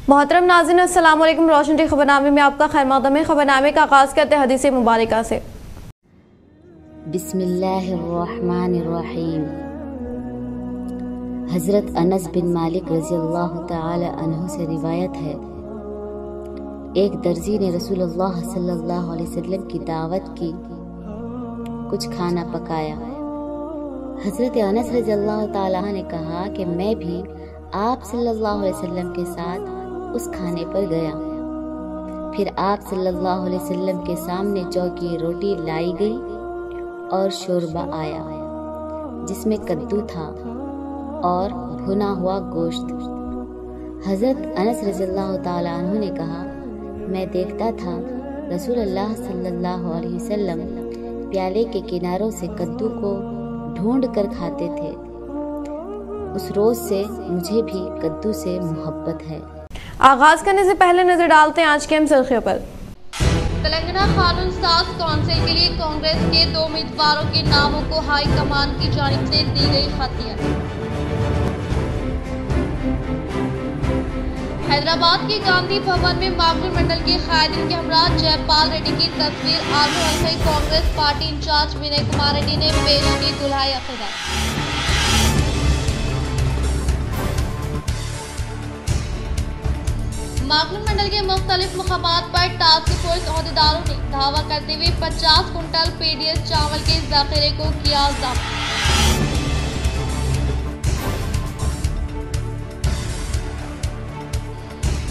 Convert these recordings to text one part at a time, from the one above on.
मोहतरम नाज़रीन अस्सलाम वालेकुम। रोशन टी खबरनामे में आपका खैर मक़दम है। खबरनामे का आगाज़ करते हैं हदीस मुबारका से। बिस्मिल्लाहिर्रहमानिर्रहीम। हज़रत अनस बिन मालिक रज़ियल्लाहु ताला अन्हु से रिवायत है, एक दर्जी ने रसूलुल्लाह सल्लल्लाहु अलैहि वसल्लम की दावत की, कुछ खाना पकाया। हज़रत अनस रज़ियल्लाहु ताला ने कहा कि मैं भी आप सल्लल्लाहु अलैहि वसल्लम के साथ उस खाने पर गया। फिर आप सल्लल्लाहु अलैहि वसल्लम के सामने चौकी रोटी लाई गई और शोरबा आया जिसमें कद्दू था और भुना हुआ गोश्त। हज़रत अनस रज़ियल्लाहु ताला अन्हु ने कहा, मैं देखता था रसूलुल्लाह सल्लल्लाहु अलैहि वसल्लम प्याले के किनारों से कद्दू को ढूंढ कर खाते थे। उस रोज से मुझे भी कद्दू से मोहब्बत है। आगाज करने से पहले नजर डालते हैं आज के अहम सुर्खियों पर। तेलंगाना कानून साज काउंसिल के लिए कांग्रेस के 2 उम्मीदवारों के नामों को हाई कमान की जानिब से दी गई खतियत। हैदराबाद के गांधी भवन में माकूल मंडल के कायदीन के हमरा जयपाल रेड्डी की तस्वीर आलू हल्के कांग्रेस पार्टी इंचार्ज विनय कुमार रेड्डी ने पेश की दुल्हाई अकीदत। माकूल मंडल के मुख्तलिफ मकामात पर टास्क फोर्स अहदेदारों ने धावा करते हुए 50 कुंटल पीडीएस चावल के जखीरे को किया जब्त।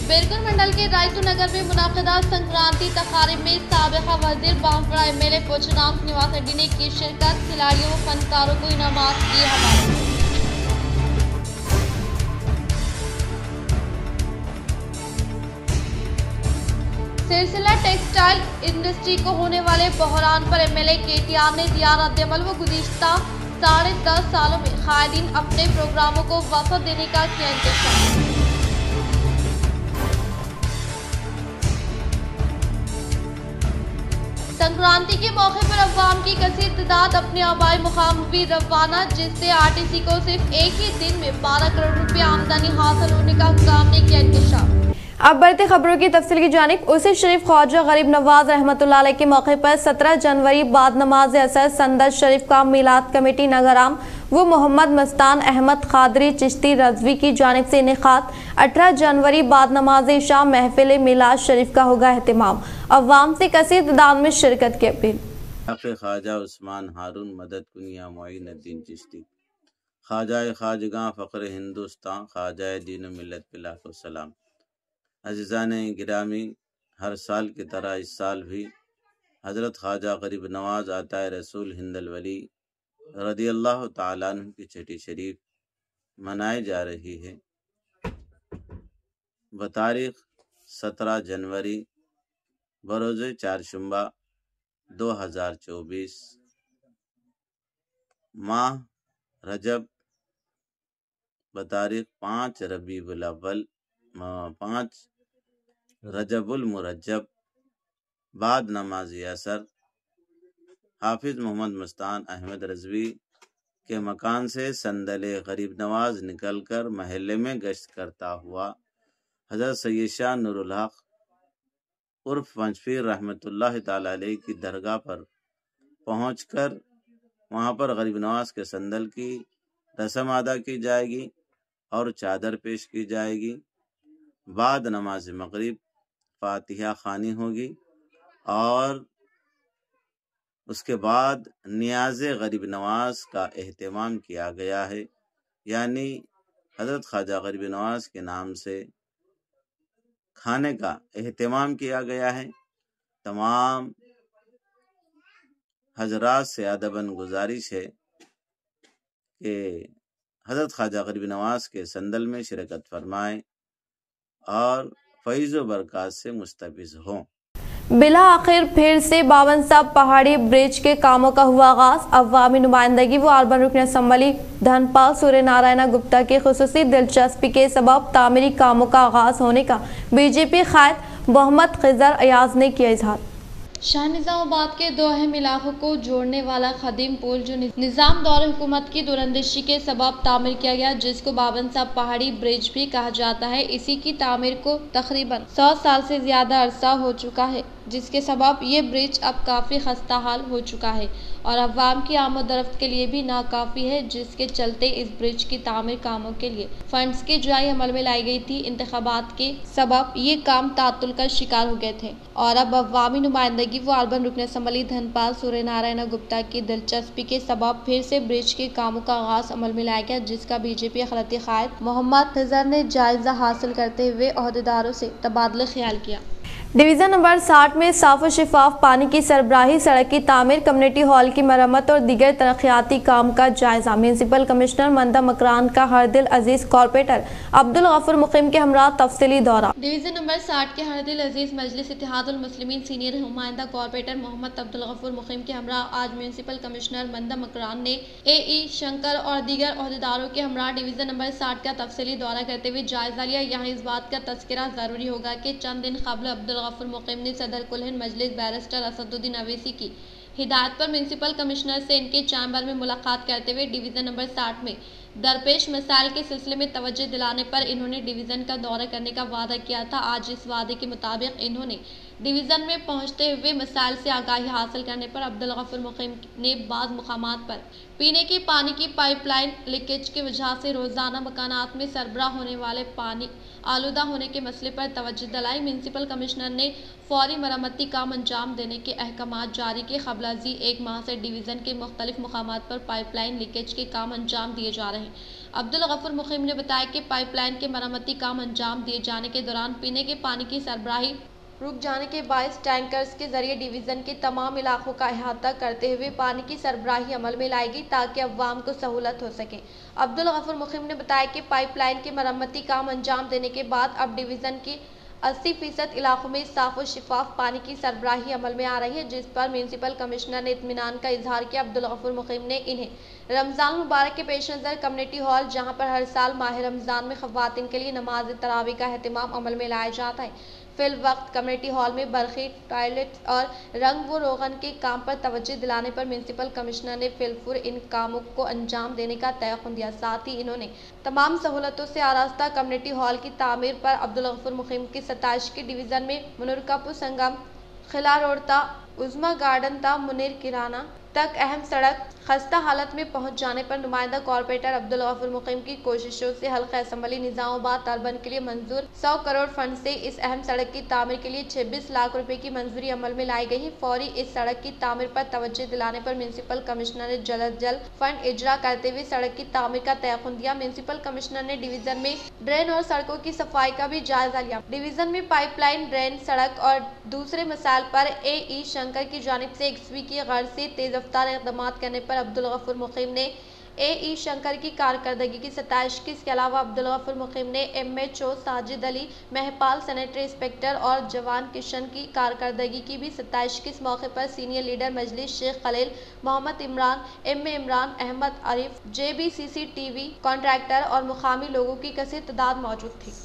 बिरकुल मंडल के रायतू नगर में मुनाकिदा संक्रांति तकारीब में साबिका वजीर बांसवाड़ा एमएलए पोचनाम श्रीनिवास रेड्डी ने की शिरकत। खिलाड़ियों व फनकारों को इनामात किए हवाले। सिलसिला टेक्सटाइल इंडस्ट्री को होने वाले बहरान पर एमएलए केटीआर ने दिया रद्दअमल। वो गुज़िश्ता 10.5 सालों में कायदीन अपने प्रोग्रामों को वक़्त देने का किया इंतज़ाम। संक्रांति के मौके पर अवाम की कसीर तादाद अपने आबाई मुकाम भी रवाना, जिससे आरटीसी को सिर्फ एक ही दिन में 12 करोड़ रुपए आमदनी हासिल होने का हुक्म ने किया इंकशाफ। अब बढ़ते खबरों की तफसील की जानिब। उसी शरीफ ख्वाजा गरीब नवाज रहमतुल्लाह अलैह के मौके पर 17 जनवरी बाद नमाज असर संदद शरीफ का मिलाद कमेटी नगराम वो मोहम्मद मस्तान अहमद खादरी चिश्ती रजवी की जानिब से इनेकाद। 18 जनवरी बाद नमाज इशा महफिल मिलाद शरीफ का होगा एहतिमाम। अवाम से कसीर तादाद में शिरकत की अपील। ख्वाजा उस्मान हारून मदद कुनिया मोइनुद्दीन चिश्ती ख्वाजा ख्वाजगां फ़ख्र हिंदुस्तान ख्वाजा दीन मिल्लत पिलाको सलाम। अज़ीज़ान गिरामी, हर साल की तरह इस साल भी हज़रत ख्वाजा गरीब नवाज आता रसूल हिंदल वली रदियल्लाहु ताला अन्हु की छठी शरीफ मनाई जा रही है। बतारीख 17 जनवरी बरोज़ चारशंबा 2024 माह रजब बतारीख 5 रबीउल अव्वल 5 रजबुल मुरज्जब बाद नमाज असर हाफिज मोहम्मद मस्तान अहमद रजवी के मकान से संदले गरीब नवाज निकलकर महल्ले में गश्त करता हुआ हज़रत सैयद शाह नूरुल हक उर्फ पंचपीर रहमतुल्लाह ताला अलैह की दरगाह पर पहुंचकर वहां पर गरीब नवाज के संदल की रस्म अदा की जाएगी और चादर पेश की जाएगी। बाद नमाज मगरिब फातिहा खानी होगी और उसके बाद नियाज़े गरीब नवाज का एहतमाम किया गया है, यानी हज़रत ख्वाजा गरीब नवाज के नाम से खाने का एहतमाम किया गया है। तमाम हजरात से अदबन गुजारिश है कि हज़रत ख्वाजा गरीब नवाज के संदल में शिरकत फरमाएं और फैज़ व बरक़ात से मुस्तफ़िज़ हों। बिला आखिर फिर से 52 साहब पहाड़ी ब्रिज के कामों का हुआ आगाज। अवामी नुमाइंदगी व अर्बन रुकन असम्बली धनपाल सूर्य नारायण गुप्ता की खुसूसी दिलचस्पी के सबब तामीरी कामों का आगाज होने का बीजेपी कायद मोहम्मद खिजर अयाज ने किया इजहार। शाह निजामाबाद के 2 अहम इलाकों को जोड़ने वाला खदीम पुल जो निजाम दौर हुकूमत की दूरंदेशी के सबब तामीर किया गया, जिसको बावन साहब पहाड़ी ब्रिज भी कहा जाता है, इसी की तामीर को तकरीबन 100 साल से ज्यादा अरसा हो चुका है, जिसके सबब ये ब्रिज अब काफ़ी खस्ता हाल हो चुका है और अवाम की आमदोरफ्त के लिए भी नाकाफ़ी है, जिसके चलते इस ब्रिज की तामीर कामों के लिए फंड्स की जुआई अमल में लाई गई थी। इंतखाबात के सबब ये काम तातुल का शिकार हो गए थे और अब अवामी नुमाइंदगी व अर्बन रुकन असम्बली धनपाल सूर्य नारायण गुप्ता की दिलचस्पी के सबब फिर से ब्रिज के कामों का आगाज अमल में लाया गया, जिसका बीजेपी अखिलती कायद मोहम्मद खिजर ने जायजा हासिल करते हुए अहदेदारों से तबादला ख्याल किया। डिवीज़न नंबर 60 में साफ और शिफाफ पानी की सरबराही, सड़क की तामीर, कम्युनिटी हॉल की मरम्मत और दीगर तरक्याती काम का जायजा। म्यूनसिपल कमिश्नर मंदा मकरान का हरदिल अजीज कॉर्पोरेटर अब्दुल गफूर मुकीम के हमरा तफसीली दौरा। डिवीज़न नंबर 60 के हरदिल अजीज मजलिस इत्तेहादुल मुस्लिमीन सीनियर नुमाइंदा कॉर्पोरेटर मोहम्मद अब्दुल गफूर मुकीम के हमरा आज म्यूनसिपल कमिश्नर मंदा मकरान ने AE शंकर और दीगर अहदेदारों के हमरा डिवीज़न नंबर 60 का तफसीली दौरा करते हुए जायजा लिया। यहाँ इस बात का तस्करा जरूरी होगा कि चंद दिन कबल अब्दुल गफूर मुकीम ने सदर कुल हिंद मजलिस बैरिस्टर असदुद्दीन अवैसी की हिदायत पर म्यूनसिपल कमिश्नर से इनके चैम्बर में मुलाकात करते हुए डिवीज़न नंबर 60 में दरपेश मसाइल के सिलसिले में तवज्जो दिलाने पर इन्होंने डिवीज़न का दौरा करने का वादा किया था। आज इस वादे के मुताबिक इन्होंने डिवीज़न में पहुंचते हुए मसाइल से आगाही हासिल करने पर अब्दुल गफूर मुकीम ने बाद मुकामात पर पीने के पानी की पाइपलाइन लीकेज की वजह से रोज़ाना मकानात में सरबराह होने वाले पानी आलूदा होने के मसले पर तवज्जो दिलाई। म्यूनसिपल कमिश्नर ने फौरी मरम्मती काम अंजाम देने के अहकामात जारी किए। क़ब्ल-अज़ी 1 माह से डिवीज़न के मुख्तलिफ मुकामात पर पाइपलाइन लीकेज के काम अंजाम दिए जा रहे हैं। अब्दुल गफूर मुकीम ने बताया कि पाइपलाइन के मरम्मती काम अंजाम दिए जाने के दौरान पीने के पानी की सरबराही रुक जाने के बायस टैंकर्स के जरिए डिवीज़न के तमाम इलाकों का अहाता करते हुए पानी की सरबराही अमल में लाएगी ताकि अवाम को सहूलत हो सके। अब्दुल गफूर मुकीम ने बताया कि पाइपलाइन के मरम्मती काम अंजाम देने के बाद अब डिवीज़न की 80% इलाकों में साफ और शिफाफ पानी की सरबराही अमल में आ रही है, जिस पर म्यूनसिपल कमिश्नर ने इत्मीनान का इजहार किया। अब्दुल गफूर मुकीम ने इन्हें रमज़ान मुबारक के पेश नज़र कम्युनिटी हॉल, जहाँ पर हर साल माह रमज़ान में ख़वातीन के लिए नमाज तरावी का अहतमाम अमल में लाया जाता है, फिल वक्त कम्युनिटी हॉल में बरखी, टॉयलेट और रंग व रोगन के काम पर तवज्जो दिलाने पर म्यूनसिपल कमिश्नर ने फिलफुर इन कामों को अंजाम देने का तयक़ुन दिया। साथ ही इन्होंने तमाम सहूलतों से आरास्ता कम्युनिटी हॉल की तामीर पर अब्दुल गफूर मुकीम की 27 की डिवीज़न में मुनरकापुर संगम, खिला रोड ता उज़मा गार्डन ता मुनीर किराना तक अहम सड़क खस्ता हालत में पहुंच जाने पर नुमाइंदा कॉर्पोरेटर अब्दुल गफूर मुकीम की कोशिशों से हल्का असम्बली निजामाबाद अर्बन के लिए मंजूर 100 करोड़ फंड से इस अहम सड़क की तामीर के लिए 26 लाख रुपए की मंजूरी अमल में लाई गई है। फौरी इस सड़क की तामीर पर तवज्जो दिलाने पर म्यूनसिपल कमिश्नर ने जल्द फंड इजरा करते हुए सड़क की तामीर का तयक़ुन दिया। म्यूनसिपल कमिश्नर ने डिवीज़न में ड्रेन और सड़कों की सफाई का भी जायजा लिया। डिवीज़न में पाइपलाइन, ड्रेन, सड़क और दूसरे मसाइल पर AE शंकर की जानिब से XV की गर्ज से तेज रफ्तार इक़दाम करने पर अब्दुल गफूर मुकीम ने AE शंकर की कारकर्दगी की 27 की। इसके अलावा अब्दुल गफूर मुकीम ने MHO Sajid Ali, Mahpal sanitary inspector और जवान किशन की कारकर्दगी की भी 27 की। इस मौके पर senior leader Majlis Shaikh Khalil, Mohammad Imran, MA Imran, Ahmed Arif, JBCCTV contractor और मुकामी लोगों की कसीर तादाद मौजूद थी।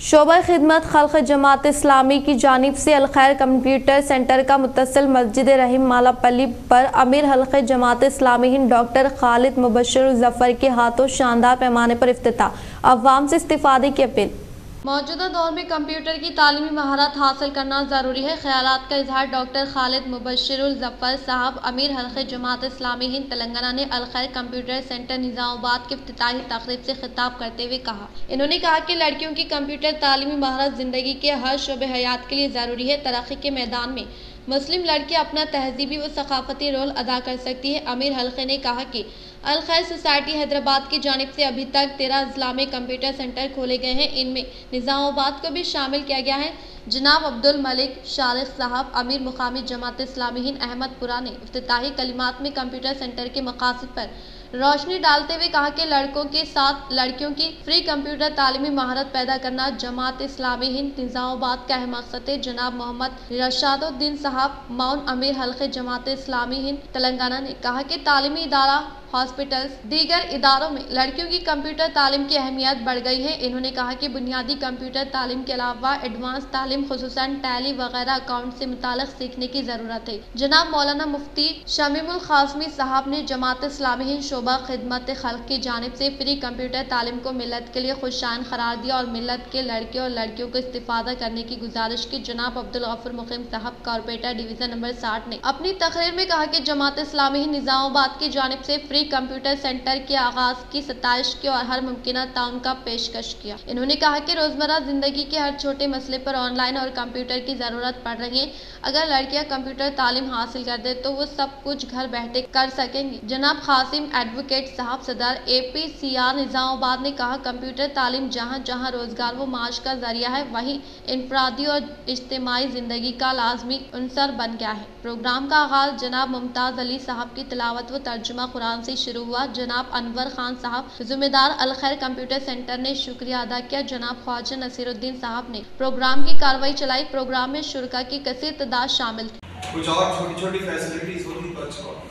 शोबा खिदमत खल्क जमात इस्लामी की जानिब से अलखैर कंप्यूटर सेंटर का मुत्तसिल मस्जिद रहीम मालापल्ली पर अमीर हल्के जमात इस्लामी हिंद डॉक्टर खालिद मुबश्शिर जफ़र के हाथों शानदार पैमाने पर इफ्तिताह, अवाम से इस्तिफादे की अपील। मौजूदा दौर में कंप्यूटर की तालीमी महारत हासिल करना ज़रूरी है। ख्यालात का इजहार डॉक्टर खालिद मुबश्शिर जफ़र साहब, अमीर हल्के जमात इस्लामी हिंद तेलंगाना ने अलखैर कंप्यूटर सेंटर निजामाबाद के इफ्तिताही तकरीब से खिताब करते हुए कहा। इन्होंने कहा कि लड़कियों की कंप्यूटर तालीमी महारत ज़िंदगी के हर शोबे हयात के लिए ज़रूरी है। तरक्की के मैदान में मुस्लिम लड़कियां अपना तहजीबी व सकाफती रोल अदा कर सकती है। अमीर हल्के ने कहा कि अलखैर सोसाइटी हैदराबाद की जानिब से अभी तक 13 अज़ला में कंप्यूटर सेंटर खोले गए हैं, इनमें निज़ामाबाद को भी शामिल किया गया है। जनाब अब्दुल मलिक शारिक साहब, अमीर मुकामी जमात इस्लामी हिंद अहमदपुरा ने इफ्तिताही कलिमात में कंप्यूटर सेंटर के मकासद पर रोशनी डालते हुए कहा कि लड़कों के साथ लड़कियों की फ्री कंप्यूटर तालीमी महारत पैदा करना जमात इस्लामी हिंद निज़ामाबाद का अहम मकसद है। जनाब मोहम्मद रशादुद्दीन साहब, माउन अमीर हल्के जमात इस्लामी हिंद तेलंगाना ने कहा कि तालीमी इदारा हॉस्पिटल्स, दीगर इदारों में लड़कियों की कंप्यूटर तालीम की अहमियत बढ़ गई है। इन्होंने कहा कि बुनियादी कंप्यूटर तालीम के अलावा एडवांस तालीम खुसूसन टैली वगैरह अकाउंट से मुताल्लिक सीखने की जरूरत है। जनाब मौलाना मुफ्ती शमीमुल खासमी साहब ने जमात इस्लामी हिंद शोबा खिदमत खल्क की जानिब से फ्री कंप्यूटर तालीम को मिल्लत के लिए खुशाइन करार दिया और मिल्लत के लड़के और लड़कियों को इस्तिफादा करने की गुजारिश की। जनाब अब्दुल गफूर मुकीम साहब कॉर्पोरेटर डिवीजन नंबर 60 ने अपनी तकरीर में कहा कि जमात इस्लामी हिंद निजामाबाद की जानिब से फ्री कंप्यूटर सेंटर के आगाज की 27 की और हर मुमकिन ताउन का पेशकश किया। इन्होंने कहा कि रोजमर्रा जिंदगी के हर छोटे मसले पर ऑनलाइन और कंप्यूटर की जरूरत पड़ रही है। अगर लड़कियां कंप्यूटर तालीम हासिल कर दे तो वो सब कुछ घर बैठे कर सकेंगी। जनाब खासिम एडवोकेट साहब सदर APCR निजामाबाद ने कहा, कंप्यूटर तालीम जहाँ जहाँ रोजगार व माश का जरिया है, वहीं इनफरादी और इज्तिमाई जिंदगी का लाजमी अंसर बन गया है। प्रोग्राम का आगाज जनाब मुमताज अली साहब की तिलावत व तर्जुमा कुरान से शुरू हुआ। जनाब अनवर खान साहब जिम्मेदार अल खैर कंप्यूटर सेंटर ने शुक्रिया अदा किया। जनाब ख्वाजा नसीरुद्दीन साहब ने प्रोग्राम की कार्रवाई चलाई। प्रोग्राम में शुरका की कसीर तादाद शामिल थी। कुछ और छोटी छोटी फैसिलिटीज होती तो अच्छा होता।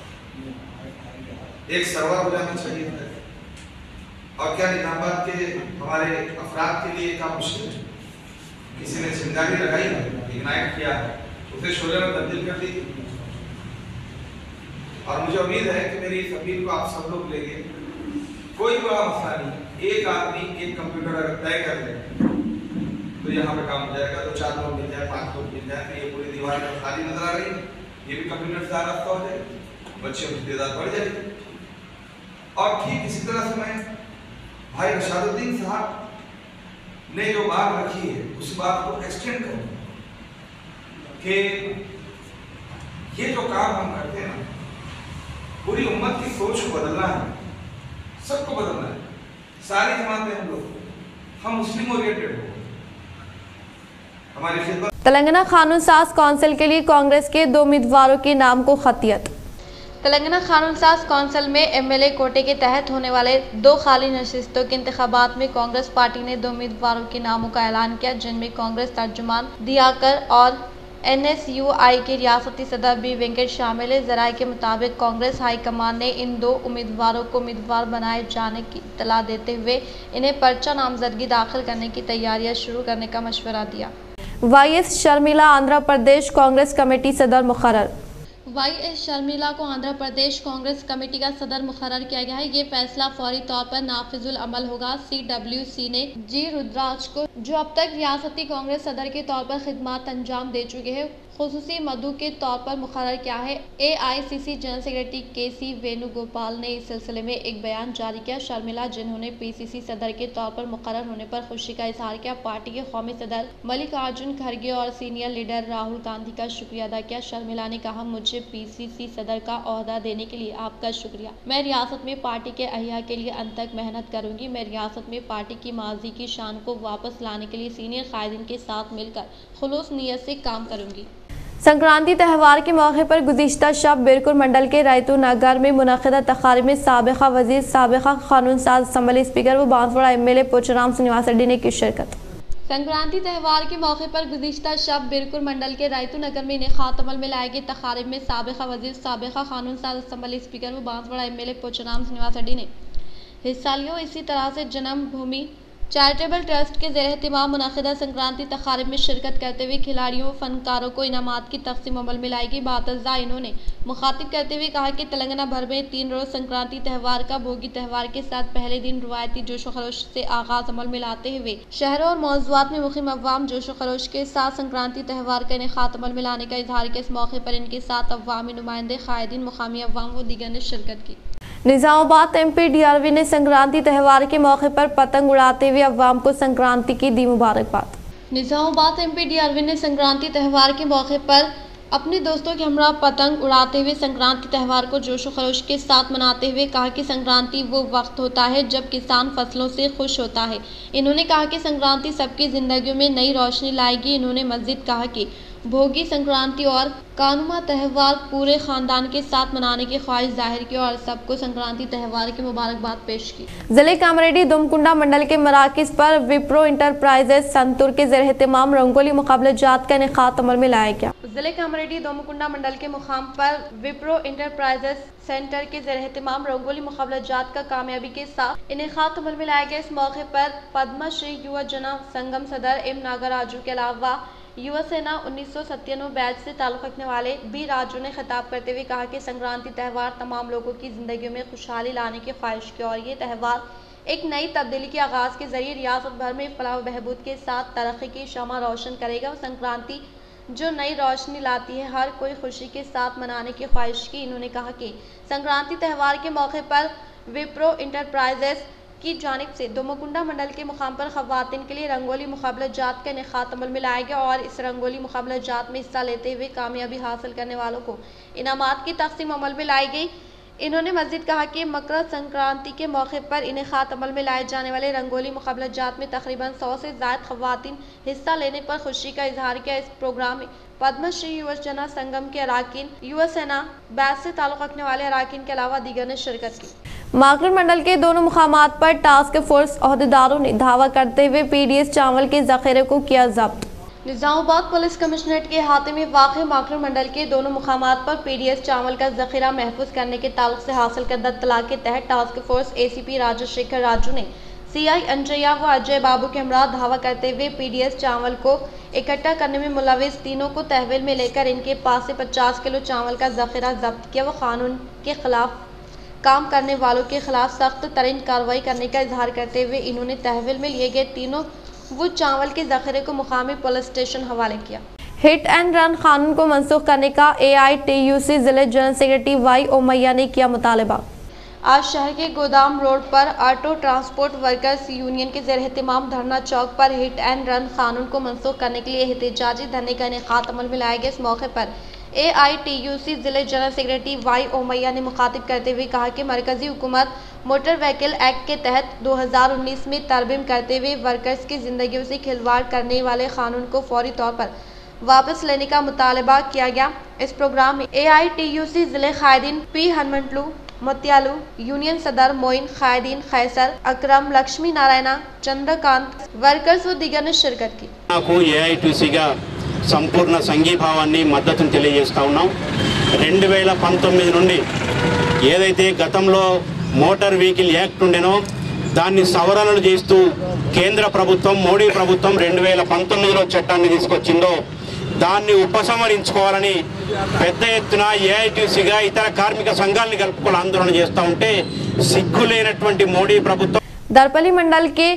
एक सर्वर हो जाना चाहिए था। और क्या निजामाबाद के हमारे अफराद के लिए काम मुश्किल है? किसी ने चिंगारी लगाई, इग्नाइट किया, उसे शोले में तब्दील कर दी। और मुझे उम्मीद है कि मेरी इस अपील को आप सब लोग लेंगे। कोई बड़ा मसला नहीं, एक आदमी एक कंप्यूटर अगर तय कर ले तो यहाँ पे काम हो जाएगा। 2-4 लोग मिल जाए, 5 लोग मिल जाए, तो ये पूरी दीवार में खाली नजर आ रही है, ये भी कंप्यूटर से रास्ता हो जाएगा, बच्चों की तादाद बढ़ जाएगी। और ठीक इसी तरह से मैं भाई रशादुद्दीन साहब ने जो बात रखी है उस बात को एक्सटेंड करूँ कि ये जो काम हम करते हैं ना, पूरी उम्मत की सोच को बदलना है, सबको बदलना है। सारी जमातें हम मुस्लिम ओरिएंटेड हो, हमारी खिदमत। तेलंगाना कानून साज काउंसिल के लिए कांग्रेस के 2 उम्मीदवारों के नाम को खतियत। तेलंगाना कानून साज काउंसिल में MLA कोटे के तहत होने वाले 2 खाली नशिस्तों के इंतखाबात में कांग्रेस पार्टी ने 2 उम्मीदवारों के नामों का ऐलान किया, जिनमें कांग्रेस तर्जुमान दियाकर और NSUI के रियासती सदर B वेंकट शामिल है। जराये के मुताबिक कांग्रेस हाईकमान ने इन 2 उम्मीदवारों को उम्मीदवार बनाए जाने की इत्तला देते हुए इन्हें पर्चा नामजदगी दाखिल करने की तैयारियां शुरू करने का मशवरा दिया। YS शर्मिला आंध्र प्रदेश कांग्रेस कमेटी सदर मुकर्रर। YS शर्मिला को आंध्र प्रदेश कांग्रेस कमेटी का सदर मुकर्रर किया गया है। ये फैसला फौरी तौर पर नाफिजुल अमल होगा। CWC ने G रुद्राज को, जो अब तक रियासती कांग्रेस सदर के तौर पर खिदमत अंजाम दे चुके हैं, खुसूसी मदू के तौर पर मुकर्रर किया है। AICC general secretary KC Venugopal ने इस सिलसिले में एक बयान जारी किया। शर्मिला, जिन्होंने PCC सदर के तौर पर मुकर्रर होने पर खुशी का इजहार किया, पार्टी के कौमी सदर मल्लिकार्जुन खड़गे और सीनियर लीडर राहुल गांधी का शुक्रिया अदा किया। शर्मिला ने कहा, मुझे PCC सदर का ओहदा देने के लिए आपका शुक्रिया। मैं रियासत में पार्टी के अहिया के लिए अंत तक मेहनत करूंगी। मैं रियासत में पार्टी की माजी की शान को वापस लाने के लिए सीनियर कायदीन के साथ मिलकर खुलूस नीयत से काम करूंगी। संक्रांति त्यौहार के मौके पर गुज़िश्ता शब बिरकुर मंडल के रैतू नगर में मुनक़िदा तक़रीब में साबिक़ा वज़ीर, साबिक़ा कानून साज असम्बली स्पीकर व बांसवाड़ा MLA पोचाराम श्रीनिवास रेड्डी ने की शिरकत। संक्रांति त्यौहार के मौके पर गुज़िश्ता शब बिरकुर मंडल के रैतू नगर में इनेक़ात अमल में लाए गए तक़रीब में साबिक़ा वज़ीर, साबिक़ा कानून साज असम्बली स्पीकर व बांसवाड़ा MLA पोचाराम श्रीनिवास रेड्डी ने हिस्सा लिया। इसी तरह से जन्मभूमि चैरिटेबल ट्रस्ट के ज़ेर एहतिमाम मुनक़िदा संक्रांति तक़रीब में शिरकत करते हुए खिलाड़ियों व फनकारों को इनामात की तक़सीम अमल में लाएगी। बातज़ा इन्होंने मुखातिब करते हुए कहा कि तेलंगाना भर में 3 रोज़ संक्रांति त्यौहार का भोगी त्यौहार के साथ पहले दिन रवायती जोश व खरोश से आगाज़ अमल में लाते हुए शहरों और मौज़ूआत में मुक़ीम अवाम जोश व खरोश के साथ संक्रांति त्यौहार का इनेक़ात अमल में लाने का इजहार किया। इस मौके पर इनके साथ अवामी नुमाइंदे, कायदीन, मुक़ामी अवाम व दीगर ने शिरकत की। निजामाबाद MP DRV ने संक्रांति त्यौहार के मौके पर पतंग उड़ाते हुए अवाम को संक्रांति की दी मुबारकबाद। निजामाबाद MP DRV ने संक्रांति त्यौहार के मौके पर अपने दोस्तों के हमरा पतंग उड़ाते हुए संक्रांति त्यौहार को जोश व खरोश के साथ मनाते हुए कहा कि संक्रांति वो वक्त होता है जब किसान फसलों से खुश होता है। इन्होंने कहा कि संक्रांति सबकी ज़िंदगियों में नई रोशनी लाएगी। इन्होंने मज़ीद कहा कि भोगी संक्रांति और कानुमा त्यौहार पूरे ख़ानदान के साथ मनाने की ख्वाहिश जाहिर की और सबको संक्रांति त्यौहार की मुबारकबाद पेश की। जिले कामरेड्डी दुमकुंडा मंडल के मराकिज़ पर विप्रो इंटरप्राइजेज संतूर के ज़ेर एहतिमाम रंगोली मुकाबले जात का इनेक़ात अमल में लाया गया। जिले के अमरेली दोमुकुंडा मंडल के मुकाम पर विप्रो इंटरप्राइजेस सेंटर के ज़रिए रंगोली मुकाबलाजात का कामयाबी के साथ इनेकाद अमल में लाया गया। इस मौके पर पद्मश्री युवा जना संगम सदर एम नागराजू के अलावा युवा सेना 1997 बैच से ताल्लुक़ रखने वाले बी राजू ने खिताब करते हुए कहा कि संक्रांति त्यौहार तमाम लोगों की जिंदगी में खुशहाली लाने की ख्वाहिश की और ये त्यौहार एक नई तब्दीली के आगाज़ के जरिए रियासत भर में फलाह व बहबूद के साथ तरक्की की शमा रोशन करेगा। संक्रांति जो नई रोशनी लाती है, हर कोई खुशी के साथ मनाने की ख्वाहिश की। इन्होंने कहा कि संक्रांति त्यौहार के मौके पर विप्रो इंटरप्राइजेस की जानिब से दोमुकुंडा मंडल के मुकाम पर खवातीन के लिए रंगोली मुकाबलाजात का इनेकाद अमल में लाया गया और इस रंगोली मुकाबलाजात में हिस्सा लेते हुए कामयाबी हासिल करने वालों को इनामात की तकसीम अमल में लाई गई। इन्होंने मज़ीद कहा कि मकर संक्रांति के मौके पर इनेकाद अमल में लाए जाने वाले रंगोली मुकाबलाजात में तकरीबन 100 से ज़ायद खवातीन हिस्सा लेने पर खुशी का इजहार किया। इस प्रोग्राम में पद्मश्री युवा जना संगम के अराकीन, युवा सेना बैच से ताल्लुक़ रखने वाले अराकीन के अलावा दीगर ने शिरकत की। माकड़ मंडल के दोनों मुकामात पर टास्क फोर्स अहदेदारों ने धावा करते हुए पीडीएस चावल के जखीरे को किया जब्त। निजामुबाद पुलिस कमिश्नरेट के अहाते में वाक़ माकड़ मंडल के दोनों मुकामात पर पीडीएस चावल का जखीरा महफूज करने के ताल्लुक से हासिल करदा इत्तला के तहत task force ACP Rajashekar Raju ने सीआई अंजया व अजय बाबू के हमरा धावा करते हुए पीडीएस चावल को इकट्ठा करने में मुलविस तीनों को तहवील में लेकर इनके पास से 50 किलो चावल का जखीरा जब्त किया व कानून के खिलाफ काम करने वालों के खिलाफ सख्त तरीन कार्रवाई करने का इजहार करते हुए इन्होंने तहवील में लिए गए तीनों वो चावल के जखीरे को मुकामी पुलिस स्टेशन हवाले किया। हिट एंड रन कानून को मनसूख करने का AITUC जिले जनरल सेक्रेटरी वाई ओमैया ने किया मुतालबा। आज शहर के गोदाम रोड पर ऑटो ट्रांसपोर्ट वर्कर्स यूनियन के ज़ेर एहतमाम धरना चौक पर हिट एंड रन कानून को मनसूख करने के लिए एहतजाजी धरने का इनेकाद अमल में लाया गया। इस मौके पर AITUC जिले जनरल सेक्रेटरी वाई ओमैया ने मुखातिब करते हुए कहा कि मरकजी हुकूमत मोटर व्हीकल एक्ट के तहत 2019 में तरमीम करते हुए वर्कर्स की जिंदगियों से खिलवाड़ करने वाले कानून को फौरी तौर पर वापस लेने का मुतालबा किया गया। इस प्रोग्राम में AITUC जिले कायदीन पी हनुमंतलू मोतियालू यूनियन सदर मोइन कायदीन खैसर अकरम लक्ष्मी नारायण चंद्रकांत वर्कर्स व दीगर ने शिरकत की। సంపూర్ణ సంఘీభావాన్ని మద్దతును తెలియజేస్తా ఉన్నాం। 2019 నుండి ఏదైతే గతంలో మోటార్ వెహికల్ యాక్ట్ ఉండేనో దాన్ని సవరణలు చేస్తూ కేంద్ర ప్రభుత్వం మోడీ ప్రభుత్వం 2019లో చట్టాన్ని తీసుకొచ్చిందో దాన్ని ఉపసంహరించుకోవాలని పెద్ద ఎత్తున AITUCగా ఇతర కార్మిక సంఘాలను కలుపుకొని ఆందోళన చేస్తూ ఉంటే సిగ్గులేనటువంటి మోడీ ప్రభుత్వం दरपली मंडल के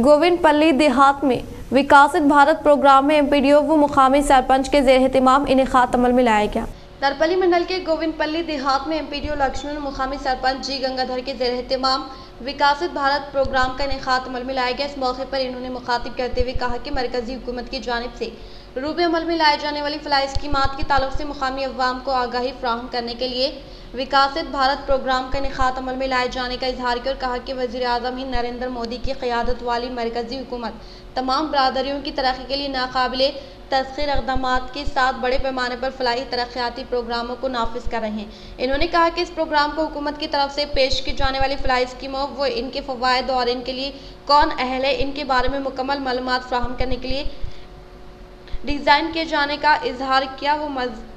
गोविंदपल्ली देहात में विकासित भारत प्रोग्राम में MPDO व मुकामी सरपंच के ज़ेर एहतमाम इनेकाद अमल में लाया गया। दरपली मंडल के गोविंदपल्ली देहात में MPDO लक्ष्मण मुकामी सरपंच जी गंगाधर के ज़ेर एहतमाम विकासित भारत प्रोग्राम का इनेकाद अमल में लाया गया। इस मौके पर इन्होंने मुखातिब करते हुए कहा कि मरकजी हुकूमत की जानिब से रूबे अमल में लाए जाने वाली फलाह स्कीमात के ताल्लुक से मुकामी अवाम को आगाही फ्राहम करने के लिए विकासित भारत प्रोग्राम का इनेकाद अमल में लाए जाने का इजहार किया और कहा कि वज़ीर आज़म हिंद नरेंद्र मोदी की क़यादत वाली मरकजी हुकूमत तमाम बरादरियों की तरक्की के लिए नाकाबिले तस्खीर इक़दामात के साथ बड़े पैमाने पर फलाही तरक्याती प्रोग्रामों को नाफिज कर रहे हैं। इन्होंने कहा कि इस प्रोग्राम को हुकूमत की तरफ से पेश की जाने वाली फलाही स्कीमों व इनके फ़वाइद और इनके लिए कौन अहल है, इनके बारे में मुकम्मल मालूमात फ्राहम करने के लिए डिज़ाइन किए जाने का इजहार किया। वो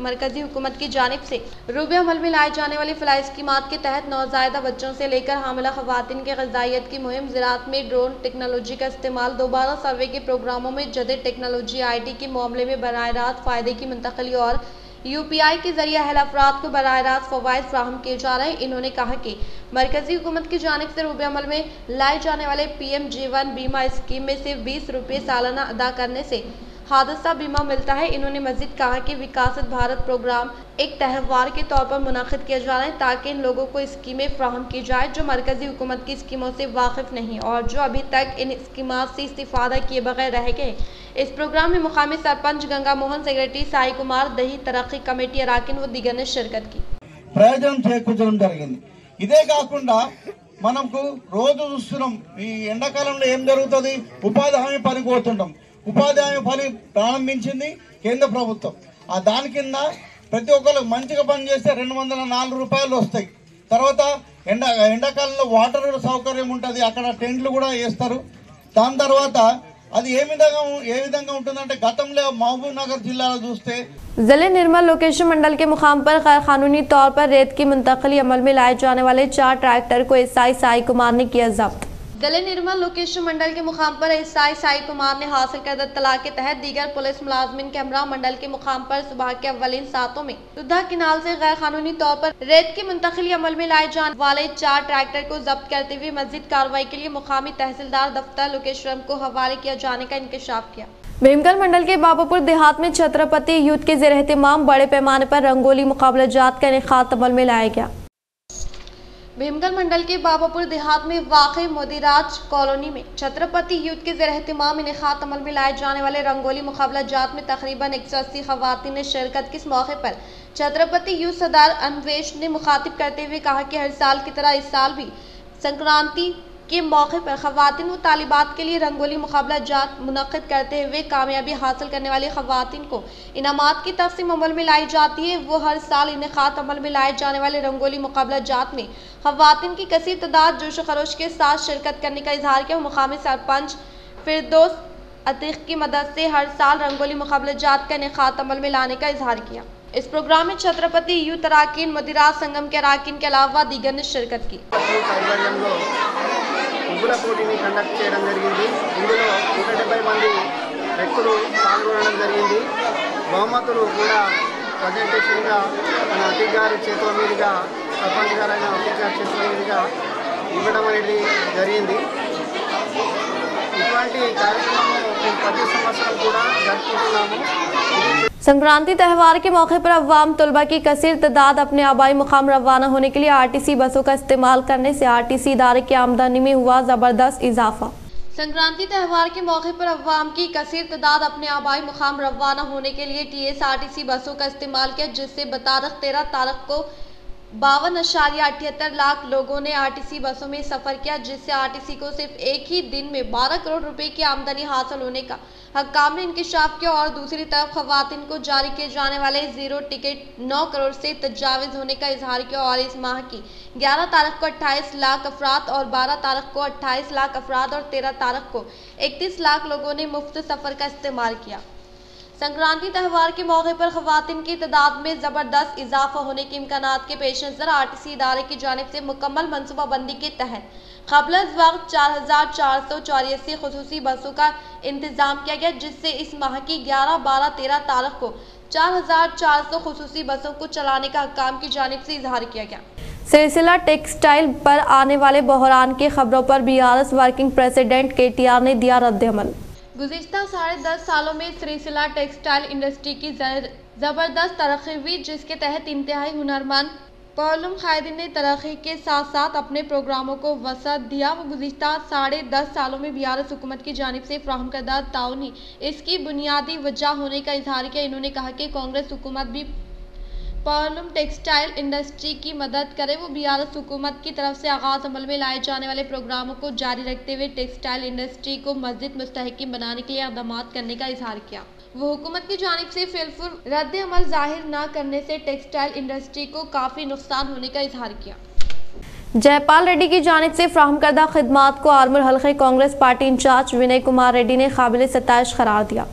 मरकजी हुकूमत की जानिब से रूबे अमल में लाई जाने वाली फलाह स्कीमात के तहत नौज़ायदा बच्चों से लेकर हामिला ख़वातीन के ग़िज़ाइयत की मुहिम, ज़राअत में ड्रोन टेक्नोलॉजी का इस्तेमाल, दोबारा सर्वे के प्रोग्रामों में जदीद टेक्नोलॉजी IT के मामले में बराह रास्त फ़ायदे की मुंतकली और UPI के जरिए अहल अफराद को बराह रास्त फ़वाइद फ्राहम किए जा रहे हैं। इन्होंने कहा कि मरकजी हुकूमत की जानिब से रूबे अमल में लाए जाने वाले PM-JEEWAN बीमा स्कीम में से 20 रुपये सालाना अदा करने से हादसा बीमा मिलता है। इन्होंने मज़ीद कहा कि विकासित भारत प्रोग्राम एक त्यौहार के तौर पर मुनाकिद किया जा रहा है ताकि इन लोगों को स्कीमें फ्राहम की जाए जो मरकजी हुकूमत की स्कीमों से वाकिफ़ नहीं और जो अभी तक इन स्कीमात से इस्तिफ़ादा किए बगैर रह गए। इस प्रोग्राम में मुकामी सरपंच गंगा मोहन, सेक्रेटरी साई कुमार, दही तरक्की कमेटी अराकिन व दीगर ने शिरकत की। ప్రయోజనం చేకూర్చడం జరిగింది। ఇదే కాకుండా మనకు రోజు చూస్తున్నాం ఈ ఎండాకాలంలో ఏం జరుగుతుంది, ఉపాధి హామీ పనికి పోతుంటాం। ఉపాధి హామీ పని ప్రారంభించింది కేంద్ర ప్రభుత్వం। ఆ దాని కింద ప్రతి ఒక్కరు మంచిగా పని చేస్తే 204 రూపాయలు వస్తాయి। తర్వాత ఎండాకాలంలో వాటర్ సౌకర్యం ఉంటుంది, అక్కడ టెంట్లు కూడా వేస్తారు। దాని తర్వాత అది ఏ విధంగా ఉంటుందంటే గతంలో మహబూబ్ నగర్ జిల్లాలో చూస్తే जिले निर्मल लोकेशन मंडल के मुकाम पर गैर कानूनी तौर पर रेत की मुंतकली अमल में लाए जाने वाले 4 ट्रैक्टर को एसआई साई कुमार ने किया जब्त। जिले निर्मल लोकेशन मंडल के मुकाम पर एसआई साई कुमार ने हासिल करदा तलाक के तहत दीगर पुलिस मुलाजमिन के हमरा मंडल के मुकाम पर सुबह के अव्वलीन सातों में सुधा किनाल से गैर कानूनी तौर पर रेत की मुंतकली अमल में लाए जाने वाले 4 ट्रैक्टर को जब्त करते हुए मजीद कार्रवाई के लिए मुकामी तहसीलदार दफ्तर लोकेश्वरम को हवाले किया जाने का इंकशाफ किया। भीमगल मंडल के बाबूपुर देहात में छत्रपति यूथ के ज़ेर एहतमाम बड़े पैमाने पर रंगोली मुकाबला जात का इनेकाद अमल में लाया गया। भीमगल मंडल के बाबापुर देहात में वाक़ई मोदीराज कॉलोनी में छत्रपति यूथ के ज़ेर एहतमाम इनेकाद अमल में लाए जाने वाले रंगोली मुकाबला जात में तकरीबन 180 खवातीन ने शिरकत की। इस मौके पर छत्रपति यूथ सदर अन्वेश ने मुखातिब करते हुए कहा कि हर साल की तरह इस साल भी संक्रांति के मौके पर खवातीन व तालिबात के लिए रंगोली मुकाबला जात मुनक़िद करते हुए कामयाबी हासिल करने वाली खवातीन को इनामात की तक़सीम अमल में लाई जाती है। वो हर साल इनेकाद अमल में लाए जाने वाले रंगोली मुकाबला जात में खवातीन की कसीर तादाद जोश खरोश के साथ शिरकत करने का इजहार किया। मुकामी सरपंच फिरदौस अतीक की मदद से हर साल रंगोली मुकाबला जात का इनेकाद अमल में लाने का इजहार किया। इस प्रोग्राम में छत्रपति यूथ अराकीन मोदीराज संगम के अराकीन के अलावा दीगर ने शिरकत की। ముగ్గుల పోటీని కండక్ట్ చేయడం జరిగింది। ఇందులో 170 మంది వ్యక్తులు పాల్గొనడం జరిగింది। బహుమతులు కూడా ప్రజెంటేషన్గా మన అతిక్ గారి చేతుల మీదుగా సర్పంచ్ గారైన అతిక్ గారి చేతుల మీదుగా ఇవ్వడం అనేది జరిగింది। ఇటువంటి కార్యక్రమం ప్రతి సంవత్సరం కూడా జరుపుకుంటున్నాము। संक्रांति त्यौहार के मौके पर अवाम तलबा की कसीर तादाद अपने आबाई मुकाम रवाना होने के लिए आरटीसी बसों का इस्तेमाल करने से आरटीसी इदारे की आमदनी में हुआ जबरदस्त इजाफा। संक्रांति त्यौहार के मौके पर अवाम की कसीर तादाद अपने आबाई मुकाम रवाना होने के लिए टीएसआरटीसी बसों का इस्तेमाल किया, जिससे बतारीख 13 तारीख को 52.78 लाख लोगों ने आरटीसी बसों में सफर किया, जिससे आरटीसी को सिर्फ एक ही दिन में 12 करोड़ रुपए की आमदनी हासिल होने का हक्काम ने इंकशाफ किया। और दूसरी तरफ खवातीन को जारी किए जाने वाले जीरो टिकट 9 करोड़ से तजाविज होने का इजहार किया। और इस माह की 11 तारीख को 28 लाख अफराद और 12 तारीख को 28 लाख अफराद और 13 तारीख को 31 लाख लोगों ने मुफ्त सफर का इस्तेमाल किया। संक्रांति त्यौहार के मौके पर खवातीन की तादाद में जबरदस्त इजाफा होने के इम्कानात के पेश नज़र आरटीसी इदारे की जानिब से मुकम्मल मनसूबाबंदी के तहत क़ब्ल वक्त 4484 खुसूसी बसों का इंतजाम किया गया, जिससे इस माह की 11, 12, 13 तारीख को 4400 खुसूसी बसों को चलाने का हक्काम की जानिब से इजहार किया गया। सिलसिला टेक्सटाइल पर आने वाले बहरान की खबरों पर बीआरएस वर्किंग प्रेसिडेंट केटीआर ने दिया रद्द-ए-अमल। गुज़िश्ता 10.5 सालों में सिलसिला टेक्सटाइल इंडस्ट्री की ज़बरदस्त तरक्की हुई, जिसके तहत इंतहाई हुनरमंद पहलुम कायदीन ने तरक्की के साथ साथ अपने प्रोग्रामों को वसअत दिया। वो गुज़िश्ता 10.5 सालों में बीआरएस हुकूमत की जानिब से फ्राहम करदा ताउन ही इसकी बुनियादी वजह होने का इजहार किया। इन्होंने कहा कि कांग्रेस हुकूमत भी पहलुम टेक्सटाइल इंडस्ट्री की मदद करे। वो बीआरएस हुकूमत की तरफ से आगाज अमल में लाए जाने वाले प्रोग्रामों को जारी रखते हुए टेक्सटाइल इंडस्ट्री को मज़ीद मुस्तहकम बनाने के लिए इक़दामात करने का इजहार किया। वो हुकूमत की जानिब से फिलफुल रद्द अमल जाहिर न करने से टेक्सटाइल इंडस्ट्री को काफ़ी नुकसान होने का इजहार किया। जयपाल रेड्डी की जानिब से फ्राहम करदा खिदमात को आरमूर हल्के कांग्रेस पार्टी इंचार्ज विनय कुमार रेड्डी ने काबिल सताइश करार दिया।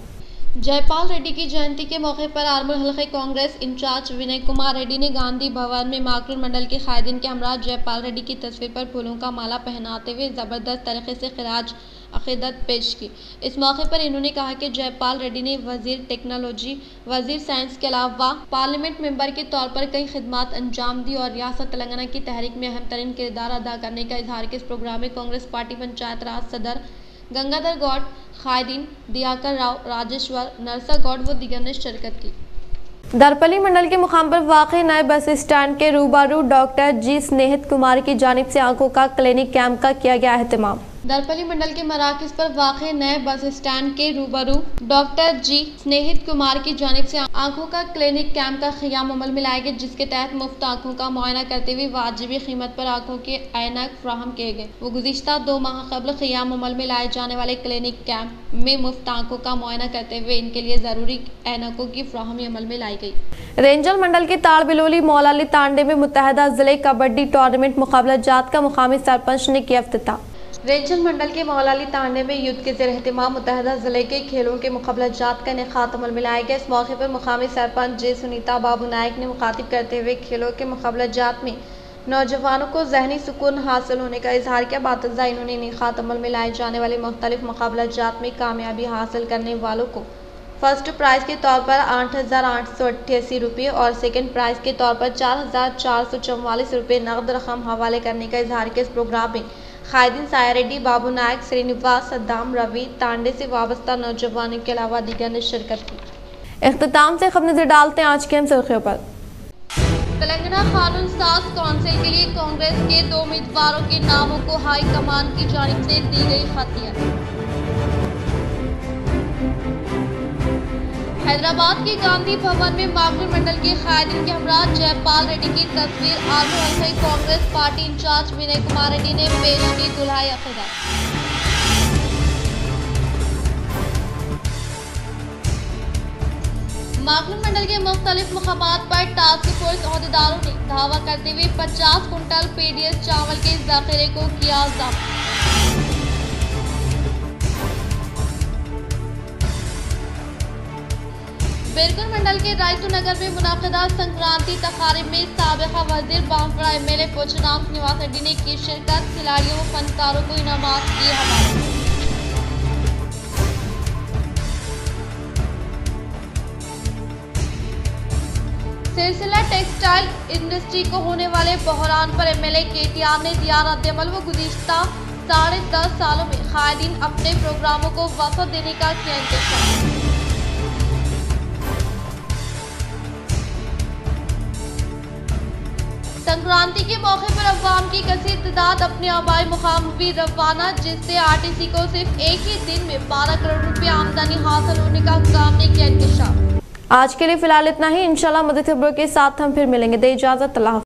जयपाल रेड्डी की जयंती के मौके पर आरमूर हल्के कांग्रेस इंचार्ज विनय कुमार रेड्डी ने गांधी भवन में माकरूल मंडल के कायदीन के हमरा जयपाल रेड्डी की तस्वीर पर फूलों का माला पहनाते हुए ज़बरदस्त तरीके से खिराज अक़ीदत पेश की। इस मौके पर इन्होंने कहा कि जयपाल रेड्डी ने वज़ीर टेक्नोलॉजी, वज़ीर साइंस के अलावा पार्लियामेंट मेंबर के तौर पर कई खिदमात अंजाम दी और रियासत तेलंगाना की तहरीक में अहम तरीन किरदार अदा करने का इजहार किया। इस प्रोग्राम में कांग्रेस पार्टी पंचायत राज सदर गंगाधर गौड़, कायदीन दियाकर राव, राजेश्वर नरसा गौड़ व दीगर ने शिरकत की। दरपली मंडल के मुकाम पर वाक़ई नए बस स्टैंड के रूबरू डॉक्टर जी स्नेहित कुमार की जानिब से आंखों का क्लिनिक कैंप का किया गया एहतमाम। दरपली मंडल के मराकज पर वाक़ नए बस स्टैंड के रूबरू डॉक्टर जी स्नेहित कुमार की जानिब से आंखों का क्लिनिक कैंप का क़याम अमल में लाया गया, जिसके तहत मुफ्त आंखों का मुआयना करते हुए वाजिबी कीमत पर आंखों के ऐनक फ्राहम किए गए। वो गुज़िश्ता 2 माह कबल क़याम अमल में लाए जाने वाले क्लिनिक कैंप में मुफ्त आंखों का मुआयना करते हुए इनके लिए ज़रूरी ऐनकों की फ्राहमी अमल में लाई गई। रेंजल मंडल के ताड़ बिलोली मौला अली तांडे में मुत्तहदा जिले कबड्डी टूर्नामेंट मुकाबला जात का मुकामी सरपंच ने किया इफ्तिताह। रेंजर मंडल के मौलाली तांडे में युद्ध के ज़ेर एहतमाम मुतहदा ज़िले के खेलों के मुकाबलाजात का इनेकाद अमल में लाया गया। इस मौके पर मुकामी सरपंच जे सुनीता बाबू नायक ने मुखातिब करते हुए खेलों के मुकाबलाजात में नौजवानों को ज़हनी सुकून हासिल होने का इजहार किया। बातज़ा इन्होंने इनेकाद अमल में लाए जाने वाले मुख्तलिफ मुकाबलाजात में कामयाबी हासिल करने वालों को फर्स्ट प्राइज़ के तौर पर 8,888 रुपये और सेकंड प्राइज़ के तौर पर 4,444 रुपये नकद रकम हवाले करने का इजहार किया। इस प्रोग्राम में खायदीन साया रेड्डी, बाबू नायक, श्रीनिवास, सद्दाम, रवि, तांडे से वाबस्ता नौजवानों के अलावा दीगर ने शिरकत की। इख्तिताम से खबर नजर डालते हैं आज की अहम सुर्खियों पर। तेलंगाना कानून साज काउंसिल के लिए कांग्रेस के 2 उम्मीदवारों के नामों को हाई कमान की जानिब से दी गई खतियत। हैदराबाद के गांधी भवन में मागुर मंडल के कायदीन के हमरा जयपाल रेड्डी की तस्वीर आलू कांग्रेस पार्टी इंचार्ज विनय कुमार रेड्डी ने पेश की दुल्हाई अकीदा। मागुर मंडल के मुख्तलिफ मकामात पर टास्क फोर्स अहदेदारों ने धावा करते हुए 50 कुंटल पीडीएस चावल के जखीरे को किया जब्त। बिरकुल मंडल के रायतू नगर में मुनाकिदा संक्रांति तकारीब में साबिका वजीर बांसवाड़ा एमएलए पोचनाम श्रीनिवास रेड्डी ने की शिरकत। खिलाड़ियों व फनकारों को इनामात किए हवाले। सिलसिला टेक्सटाइल इंडस्ट्री को होने वाले बहरान पर एमएलए केटीआर ने दिया रद्द-ए-अमल। वो गुज़िश्ता 10.5 सालों में कायदीन अपने प्रोग्रामों को वफ़द देने का किया इंतज़ाम। संक्रांति के मौके पर अवाम की कसीर तादाद अपने आबाई मुकाम भी रवाना, जिससे आरटीसी को सिर्फ एक ही दिन में 12 करोड़ रुपए आमदनी हासिल होने का काम ने किया इंकशाफ। आज के लिए फिलहाल इतना ही। इंशाल्लाह मज़ीद खबरों के साथ हम फिर मिलेंगे। दे इजाज़त। अल्लाह।